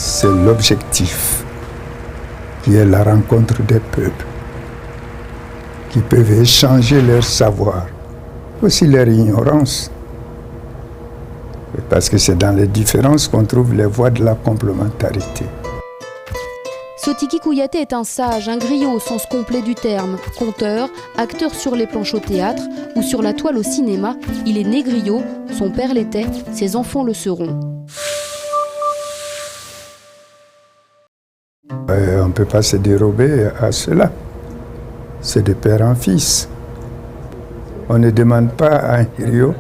c'est l'objectif, qui est la rencontre des peuples, qui peuvent échanger leur savoir, aussi leur ignorance. Parce que c'est dans les différences qu'on trouve les voies de la complémentarité. Sotigui Kouyaté est un sage, un griot au sens complet du terme. Conteur, acteur sur les planches au théâtre ou sur la toile au cinéma, il est né griot, son père l'était, ses enfants le seront. On ne peut pas se dérober à cela. C'est de père en fils. On ne demande pas à un griot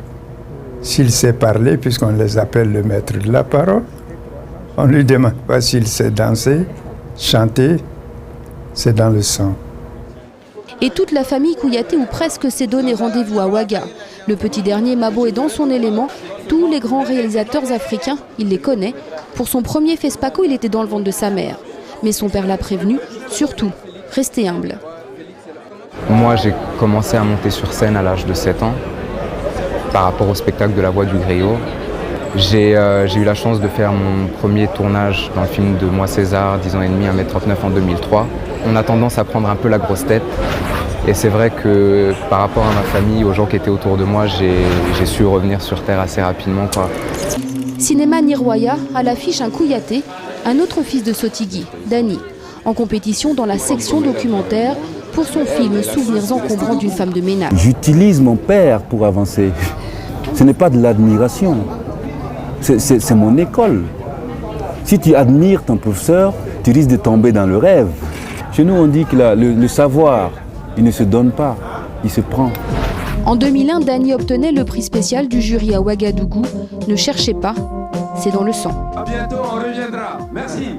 s'il sait parler, puisqu'on les appelle le maître de la parole. On ne lui demande pas s'il sait danser, chanter, c'est dans le sang. Et toute la famille Kouyaté, ou presque, s'est donné rendez-vous à Ouaga. Le petit dernier, Mabo, est dans son élément. Tous les grands réalisateurs africains, il les connaît. Pour son premier FESPACO, il était dans le ventre de sa mère. Mais son père l'a prévenu, surtout, restez humble. Moi, j'ai commencé à monter sur scène à l'âge de 7 ans. Par rapport au spectacle de La Voix du Griot. J'ai eu la chance de faire mon premier tournage dans le film de Moi César, 10 ans et demi, 1m39 en 2003. On a tendance à prendre un peu la grosse tête. Et c'est vrai que par rapport à ma famille, aux gens qui étaient autour de moi, j'ai su revenir sur terre assez rapidement, quoi. Cinéma Nirwaya, à l'affiche un Kouyaté, un autre fils de Sotigui, Dani, en compétition dans la section documentaire pour son film Souvenirs encombrants d'une femme de ménage. J'utilise mon père pour avancer. Ce n'est pas de l'admiration, c'est mon école. Si tu admires ton professeur, tu risques de tomber dans le rêve. Chez nous, on dit que le savoir, il ne se donne pas, il se prend. En 2001, Dani obtenait le prix spécial du jury à Ouagadougou. Ne cherchez pas, c'est dans le sang. À bientôt, on reviendra. Merci.